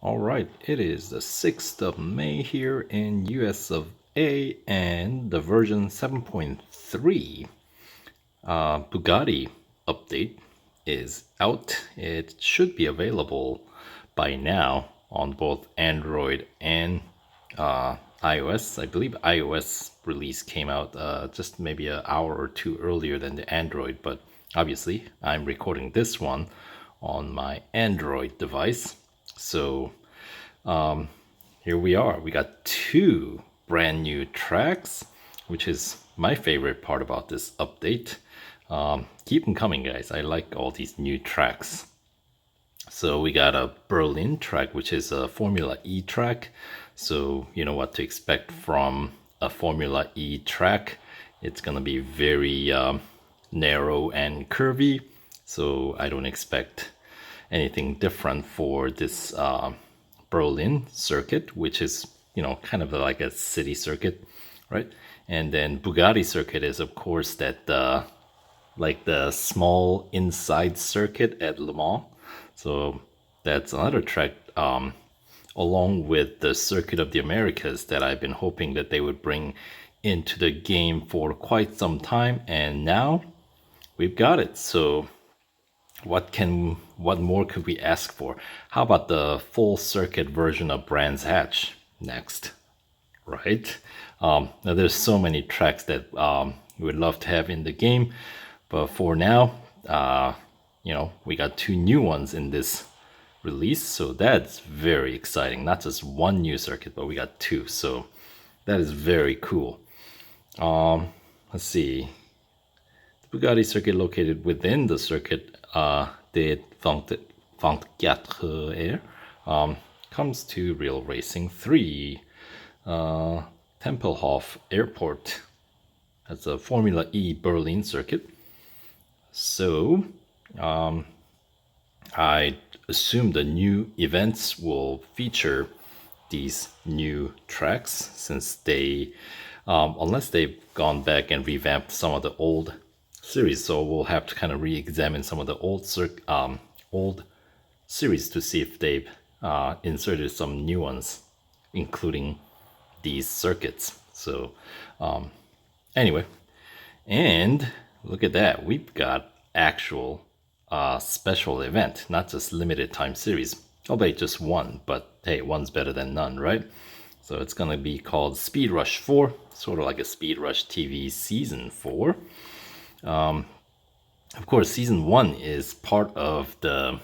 All right, it is the 6th of May here in US of A, and the version 7.3 Bugatti update is out. It should be available by now on both Android and iOS. I believe iOS release came out just maybe an hour or two earlier than the Android, but obviously I'm recording this one on my Android device. So here we are. We got two brand new tracks, which is my favorite part about this update. Keep them coming, guys. I like all these new tracks. So we got a Berlin track, which is a Formula E track. So you know what to expect from a Formula E track. It's gonna be very narrow and curvy. So I don't expect anything different for this Berlin circuit, which is, you know, kind of like a city circuit, right? And then Bugatti circuit is, of course, that like the small inside circuit at Le Mans. So that's another track along with the Circuit of the Americas that I've been hoping that they would bring into the game for quite some time, and now we've got it. So what more could we ask for? How about the full circuit version of Brands Hatch next, right? Now there's so many tracks that we would love to have in the game, but for now, you know, we got two new ones in this release, so that's very exciting. Not just one new circuit, but we got two, so that is very cool. Let's see. The Bugatti circuit located within the circuit de 24 comes to Real Racing 3 Templehof Airport. That's a Formula E Berlin circuit. So I assume the new events will feature these new tracks, since they unless they've gone back and revamped some of the old series, so we'll have to kind of re-examine some of the old series to see if they've inserted some new ones, including these circuits. So anyway, and look at that, we've got actual special event, not just limited time series, albeit just one, but hey, one's better than none, right? So it's gonna be called Speedrush 4, sort of like a Speedrush TV Season 4. Of course, Season 1 is part of the,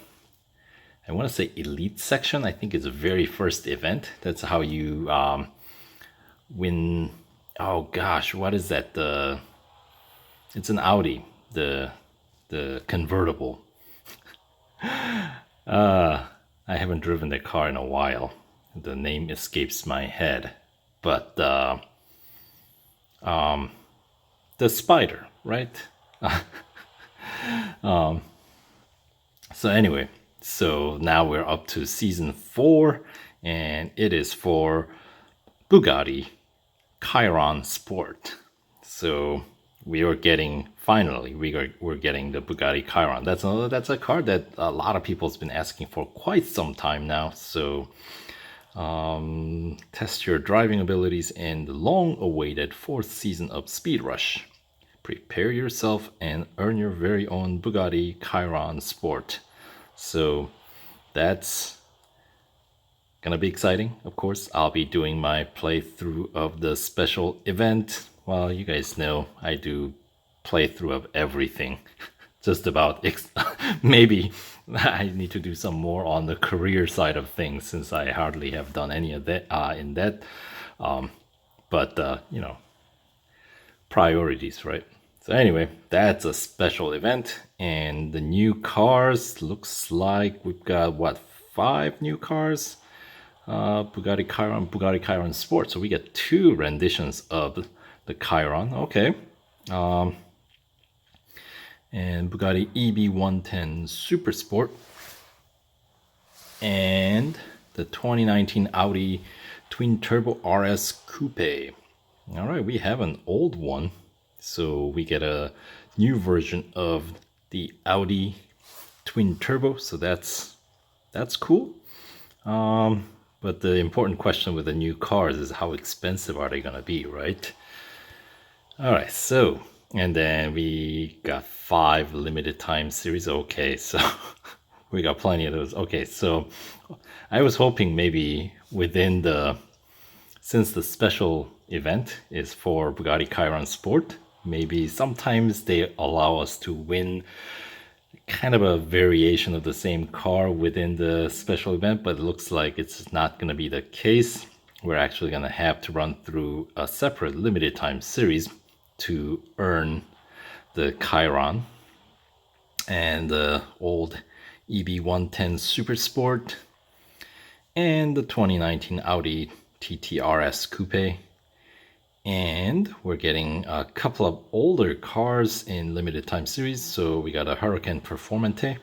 I want to say, Elite section. I think it's the very first event. That's how you win. Oh gosh, what is that? It's an Audi, the convertible. I haven't driven the car in a while. The name escapes my head, but the Spider, right? So anyway, so now we're up to Season 4, and it is for Bugatti Chiron Sport. So we are getting, finally, we're getting the Bugatti Chiron. That's a car that a lot of people has been asking for quite some time now. So test your driving abilities in the long-awaited 4th season of Speedrush. Prepare yourself and earn your very own Bugatti Chiron Sport. So that's gonna be exciting. Of course, I'll be doing my playthrough of the special event. Well, you guys know I do playthrough of everything. Just about. Maybe I need to do some more on the career side of things, since I hardly have done any of that in that. But you know, priorities, right? So anyway, that's a special event, and the new cars, looks like we've got, what, 5 new cars? Bugatti Chiron, Bugatti Chiron Sport. So we get 2 renditions of the Chiron. Okay. And Bugatti EB110 Super Sport, and the 2019 Audi Twin Turbo RS Coupé. All right, we have an old one, so we get a new version of the Audi Twin Turbo, so that's cool. But the important question with the new cars is how expensive are they gonna be, right? All right, so, and then we got 5 limited time series. Okay, so we got plenty of those. Okay, so I was hoping maybe within since the special event is for Bugatti Chiron Sport, maybe sometimes they allow us to win kind of a variation of the same car within the special event, but it looks like it's not going to be the case. We're actually going to have to run through a separate limited time series to earn the Chiron and the old EB110 Super Sport and the 2019 Audi TT RS Coupé. And we're getting a couple of older cars in limited time series. So we got a Huracan Performante,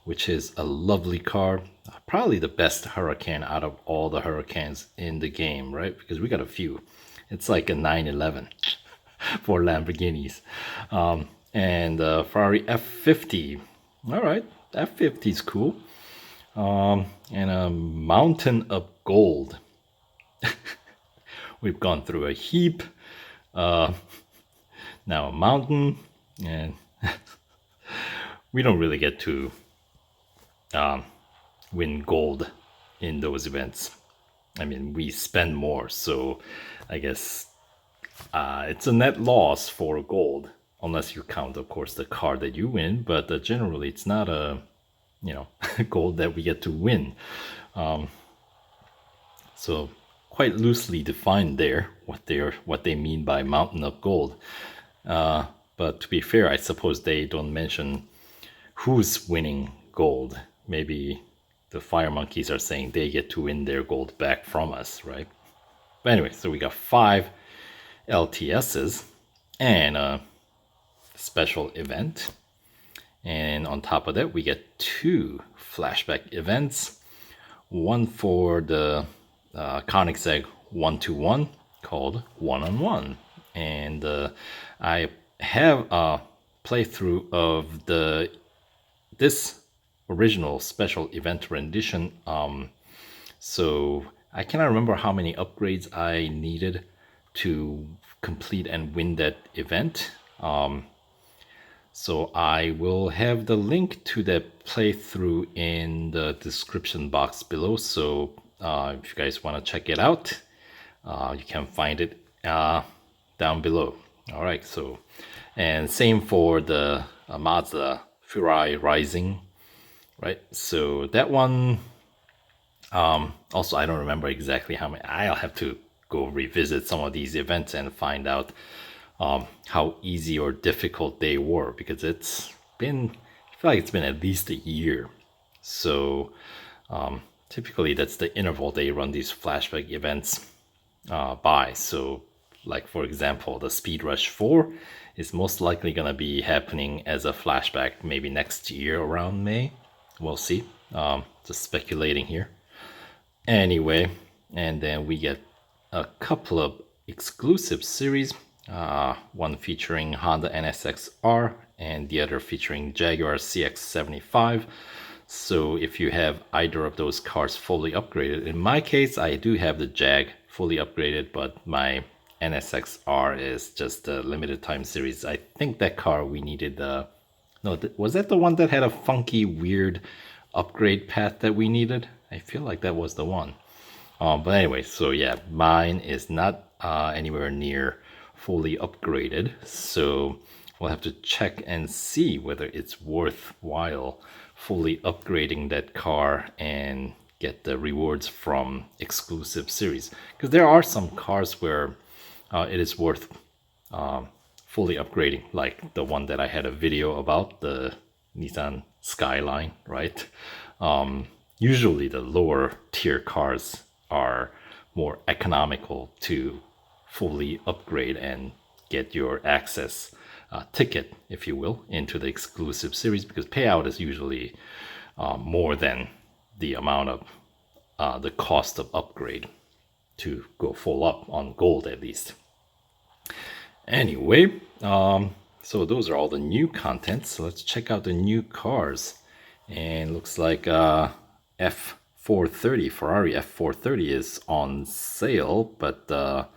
which is a lovely car. Probably the best Huracan out of all the Huracans in the game, right? Because we got a few. It's like a 911 for Lamborghinis. And Ferrari F50. All right, F50 is cool. And a Mountain of Gold. We've gone through a heap, now a mountain, and we don't really get to win gold in those events. I mean, we spend more, so I guess it's a net loss for gold, unless you count, of course, the car that you win, but generally it's not a, gold that we get to win. So quite loosely defined there what they mean by mountain of gold. But to be fair, I suppose they don't mention who's winning gold. Maybe the fire monkeys are saying they get to win their gold back from us, right? But anyway, so we got 5 LTSs and a special event. And on top of that, we get 2 flashback events. One for the Koenigsegg 121 called One-on-One. And I have a playthrough of this original special event rendition. So I cannot remember how many upgrades I needed to complete and win that event. So I will have the link to that playthrough in the description box below. So if you guys want to check it out, you can find it down below. All right, so, and same for the Mazda Furai Rising, right? So that one, also I don't remember exactly how many. I'll have to go revisit some of these events and find out how easy or difficult they were, because it's been, I feel like it's been at least a year. So typically that's the interval they run these flashback events by. So like, for example, the Speedrush 4 is most likely going to be happening as a flashback maybe next year around May. We'll see. Just speculating here. Anyway, and then we get a couple of exclusive series. One featuring Honda NSX-R and the other featuring Jaguar Cx 75. So if you have either of those cars fully upgraded, in my case I do have the Jag fully upgraded, but my NSX-R is just a limited time series. I think that car we needed no, was that the one that had a funky weird upgrade path that we needed? I feel like that was the one. But anyway, so yeah, mine is not anywhere near fully upgraded, so we'll have to check and see whether it's worthwhile fully upgrading that car and get the rewards from exclusive series, because there are some cars where it is worth fully upgrading, like the one that I had a video about, the Nissan Skyline, right? Usually the lower tier cars are more economical to fully upgrade and get your access ticket, if you will, into the exclusive series, because payout is usually more than the amount of the cost of upgrade to go full up on gold, at least. Anyway, so those are all the new contents. So let's check out the new cars. And looks like F F430, Ferrari F430 is on sale, but I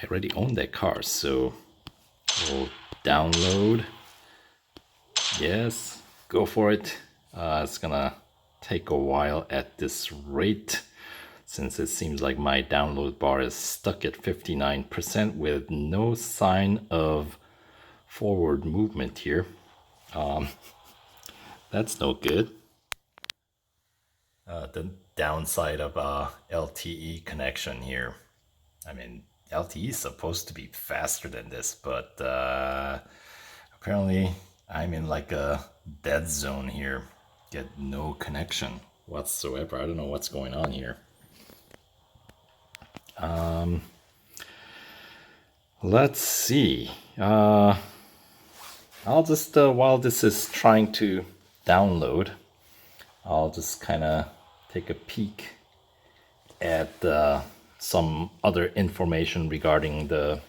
already own that car, so we'll download. Yes, go for it. It's gonna take a while at this rate, since it seems like my download bar is stuck at 59% with no sign of forward movement here. That's no good. The downside of LTE connection here. I mean, LTE is supposed to be faster than this, but apparently I'm in like a dead zone here. Get no connection whatsoever. I don't know what's going on here. Let's see. I'll just, while this is trying to download, I'll just kind of take a peek at some other information regarding the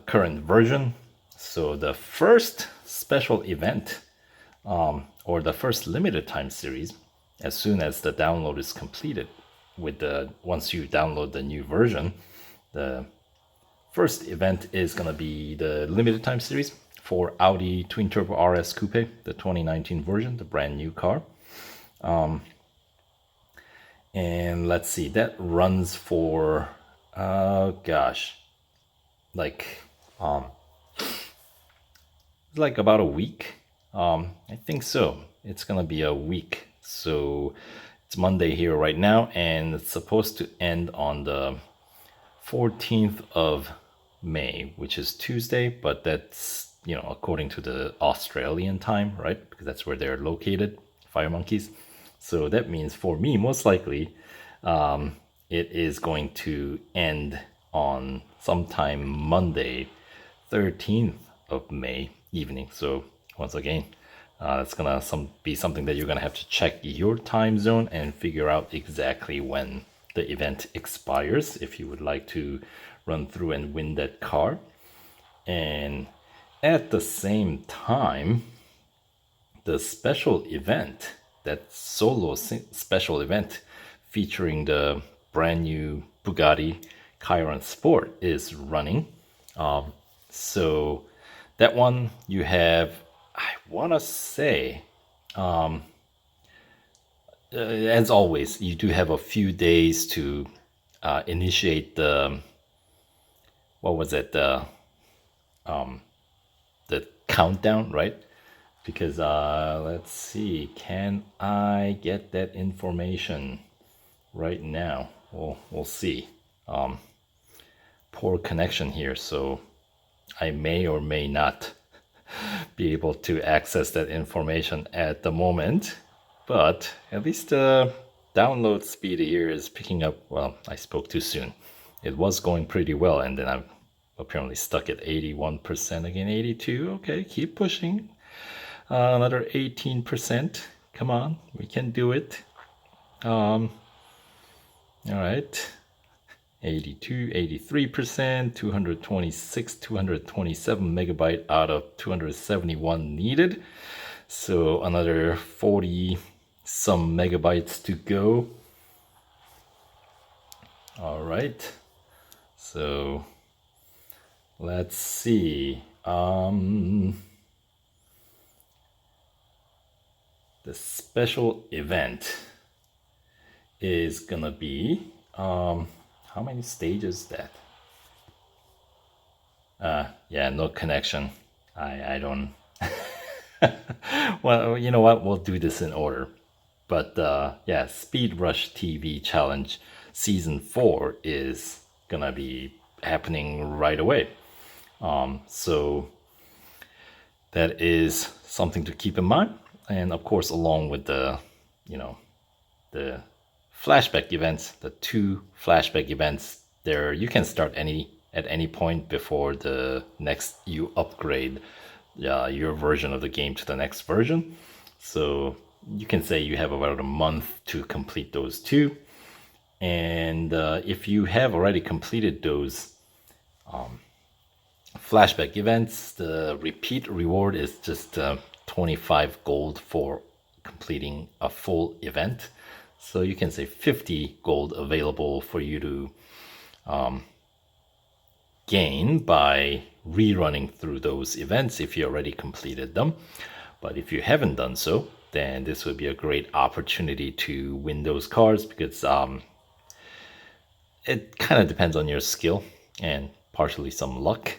current version. So the first special event, or the first limited time series, as soon as the download is completed, once you download the new version, the first event is going to be the limited time series for Audi Twin Turbo RS Coupé, the 2019 version, the brand new car. And let's see, that runs for, like about a week. I think so. It's gonna be a week. So it's Monday here right now, and it's supposed to end on the 14th of May, which is Tuesday, but that's, according to the Australian time, right? Because that's where they're located, Fire Monkeys. So that means for me, most likely, it is going to end on sometime Monday, 13th of May evening. So once again, it's gonna be something that you're gonna have to check your time zone and figure out exactly when the event expires if you would like to run through and win that car. And at the same time, the special event, that solo special event featuring the brand new Bugatti Chiron Sport is running. So that one you have, I want to say, as always, you do have a few days to initiate the, what was it, the countdown, right? Because let's see, can I get that information right now? We'll see. Poor connection here, so I may or may not be able to access that information at the moment, but at least the download speed here is picking up. Well, I spoke too soon. It was going pretty well, and then I'm apparently stuck at 81% again. 82. Okay, keep pushing. Another 18%. Come on, we can do it. All right. 82, 83%, 226, 227 megabyte out of 271 needed. So another 40 some megabytes to go. All right. So let's see. The special event is gonna be, how many stages is that? Yeah, no connection. I don't. Well, you know what? We'll do this in order. But yeah, Speedrush TV Challenge Season 4 is gonna be happening right away. So that is something to keep in mind. And of course, along with the, the flashback events, the 2 flashback events there, you can start at any point before the next you upgrade your version of the game to the next version. So you can say you have about a month to complete those 2. And if you have already completed those flashback events, the repeat reward is just 25 gold for completing a full event. So you can say 50 gold available for you to gain by rerunning through those events if you already completed them. But if you haven't done so, then this would be a great opportunity to win those cars, because it kind of depends on your skill and partially some luck.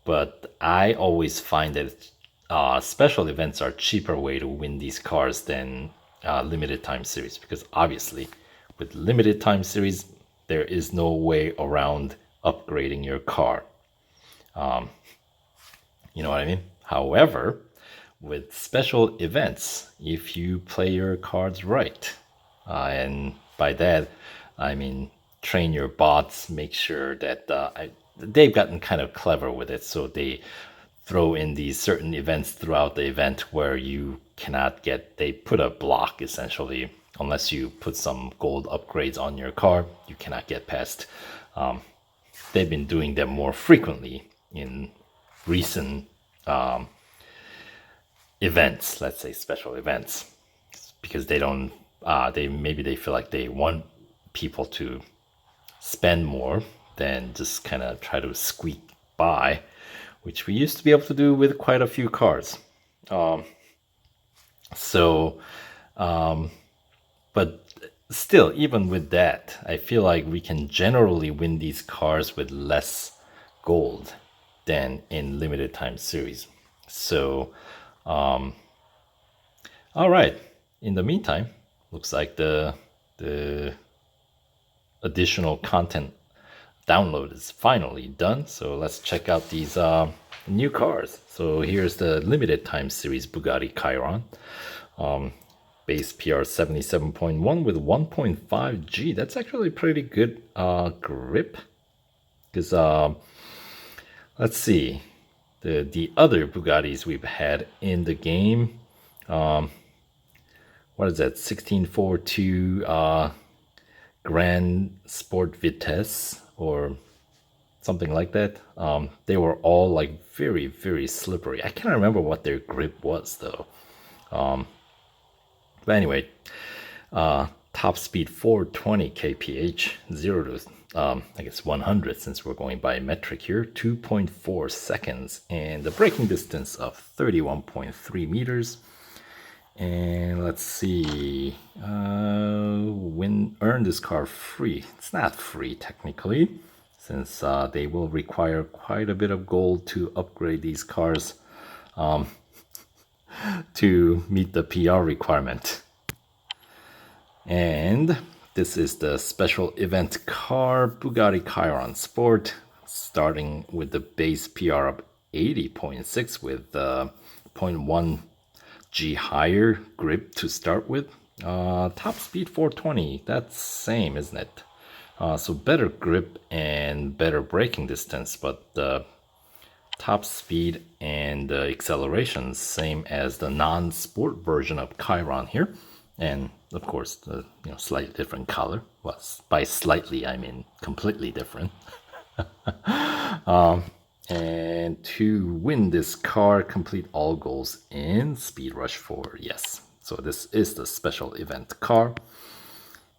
But I always find that special events are a cheaper way to win these cars than limited time series, because obviously with limited time series there is no way around upgrading your car. You know what I mean? However, with special events, if you play your cards right, and by that I mean train your bots, make sure that they've gotten kind of clever with it, so they throw in these certain events throughout the event where you cannot get, they put a block essentially, unless you put some gold upgrades on your car, you cannot get past. They've been doing them more frequently in recent events, let's say special events, because they don't, maybe they feel like they want people to spend more than just kind of try to squeak by, which we used to be able to do with quite a few cars. But still, even with that, I feel like we can generally win these cars with less gold than in limited time series. So, all right. In the meantime, looks like the additional content download is finally done. So let's check out these new cars. So here's the limited time series Bugatti Chiron. Base PR 77.1 with 1.5 G. That's actually pretty good grip. Because let's see, the other Bugattis we've had in the game. What is that? 1642 Grand Sport Vitesse or something like that. They were all like very, very slippery. I can't remember what their grip was though. But anyway, top speed 420 kph, 0 to I guess 100, since we're going by metric here, 2.4 seconds, and the braking distance of 31.3 meters. And let's see, earn this car free. It's not free technically, since they will require quite a bit of gold to upgrade these cars to meet the PR requirement. And this is the special event car, Bugatti Chiron Sport, starting with the base PR of 80.6 with 0.1 G higher grip to start with. Top speed 420, that's same, isn't it? So better grip and better braking distance, but the top speed and acceleration same as the non-sport version of Chiron here. And of course, the slightly different color. Well, by slightly, I mean completely different. And to win this car, complete all goals in Speedrush 4. Yes, so this is the special event car.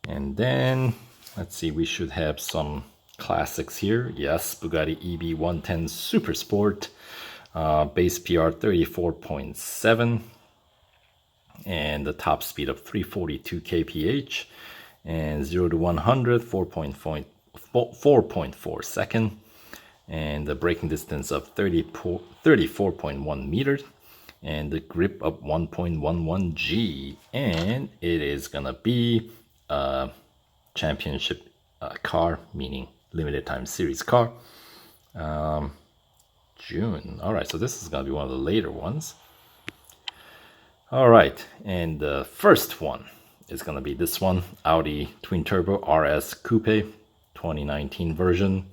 And then, let's see, we should have some classics here. Yes, Bugatti EB110 Super Sport, base PR 34.7. And the top speed of 342 kph, and 0 to 100 4.4 second, and the braking distance of 34.1 meters, and the grip of 1.11 G, and it is gonna be a championship car, meaning limited time series car. June. All right, so this is gonna be one of the later ones. All right, and the first one is going to be this one, Audi Twin Turbo RS Coupé 2019 version,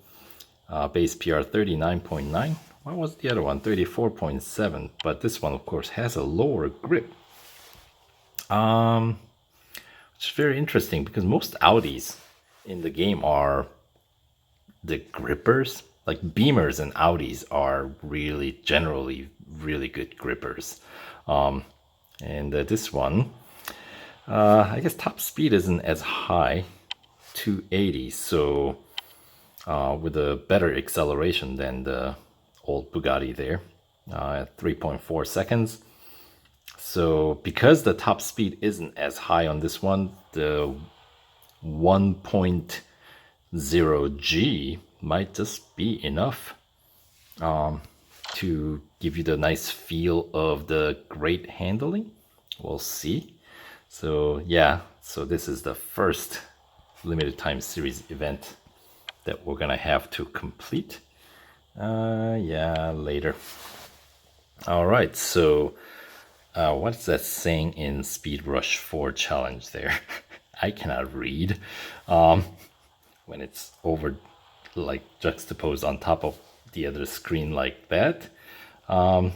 base PR 39.9. What was the other one? 34.7, but this one, of course, has a lower grip. It's very interesting because most Audis in the game are the grippers. Like Beamers and Audis are really generally really good grippers. And this one I guess top speed isn't as high, 280, so with a better acceleration than the old Bugatti there, at 3.4 seconds. So because the top speed isn't as high on this one, the 1.0G might just be enough to give you the nice feel of the great handling. We'll see. So yeah, so this is the first limited time series event that we're gonna have to complete. Yeah, later. All right, so what's that saying in Speedrush 4 challenge there? I cannot read when it's over, like juxtaposed on top of the other screen like that. All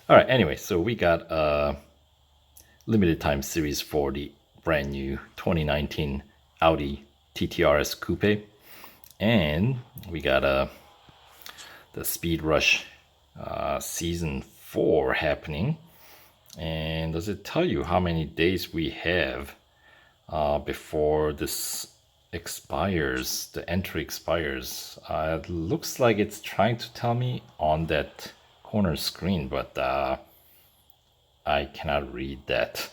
right, anyway, so we got a limited time series for the brand new 2019 Audi TT RS Coupé, and we got the Speedrush season 4 happening. And does it tell you how many days we have before this expires, the entry expires? It looks like it's trying to tell me on that corner screen, but I cannot read that.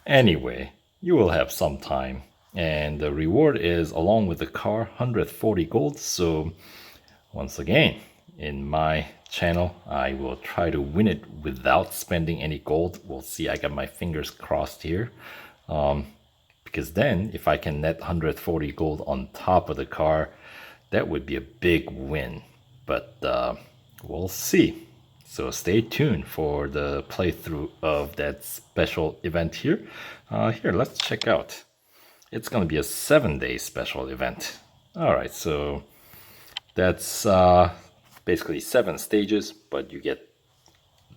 Anyway, you will have some time, and the reward is, along with the car, 140 gold. So once again, in my channel, I will try to win it without spending any gold. We'll see. I got my fingers crossed here, because then if I can net 140 gold on top of the car, that would be a big win. But we'll see. So stay tuned for the playthrough of that special event here. Here, let's check out. It's going to be a 7-day special event. All right, so that's basically 7 stages, but you get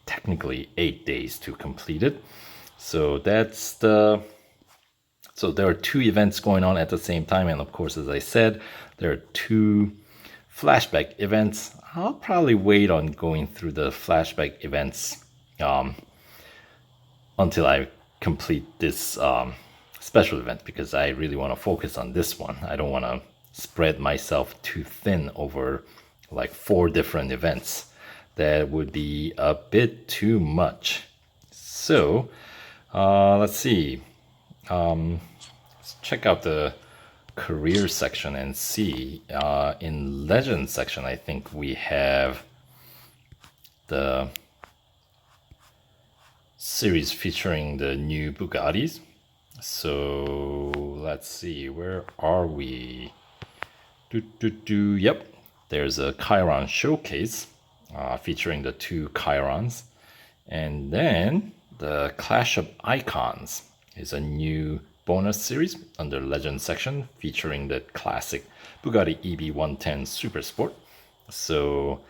technically 8 days to complete it. So that's the... So there are 2 events going on at the same time, and of course, as I said, there are 2 flashback events. I'll probably wait on going through the flashback events until I complete this special event, because I really want to focus on this one. I don't want to spread myself too thin over like 4 different events. That would be a bit too much. So let's see. Let's check out the career section and see. In legend section, I think we have the series featuring the new Bugattis. So let's see, where are we? Yep, there's a Chiron Showcase featuring the 2 Chirons. And then the Clash of Icons is a new bonus series under Legend section featuring the classic Bugatti EB110 Super Sport. So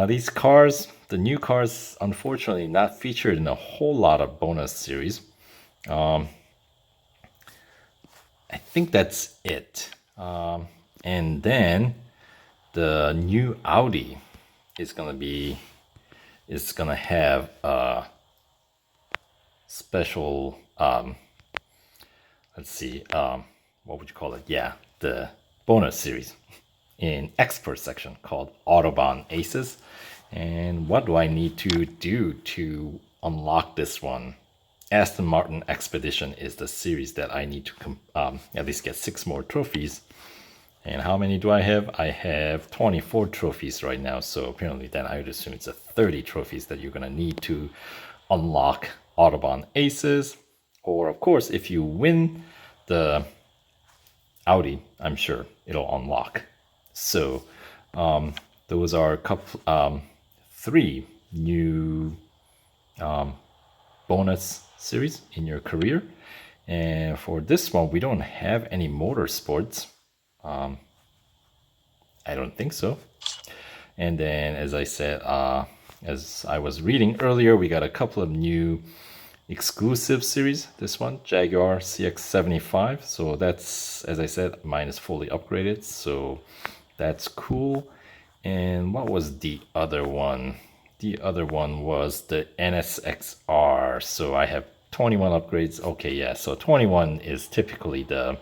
these cars, the new cars, unfortunately not featured in a whole lot of bonus series. I think that's it. And then the new Audi is gonna have a special let's see, what would you call it? Yeah, the bonus series in expert section called Autobahn Aces. And what do I need to do to unlock this one? Aston Martin Expedition is the series that I need to at least get 6 more trophies. And how many do I have? I have 24 trophies right now. So apparently then I would assume it's a 30 trophies that you're gonna need to unlock Autobahn Aces. Or of course, if you win the Audi, I'm sure it'll unlock. So those are a couple, 3 new bonus series in your career. And for this one, we don't have any motorsports. I don't think so. And then, as I said, as I was reading earlier, we got a couple of new exclusive series. This one, Jaguar Cx 75. So that's, as I said, mine is fully upgraded, so that's cool. And what was the other one? The other one was the NSXR. So I have 21 upgrades. Okay, yeah, so 21 is typically the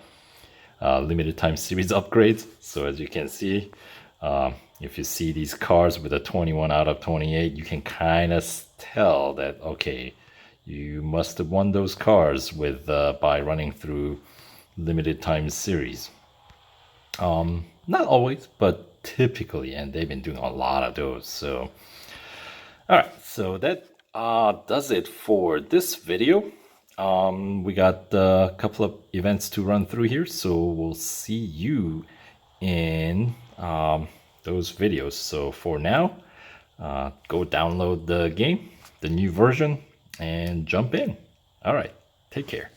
limited time series upgrades. So as you can see, if you see these cars with a 21 out of 28, you can kind of tell that, okay, you must have won those cars with by running through limited time series. Not always, but typically, and they've been doing a lot of those. So all right, so that does it for this video. We got a couple of events to run through here, so we'll see you in those videos. So for now, go download the game, the new version, and jump in. All right, take care.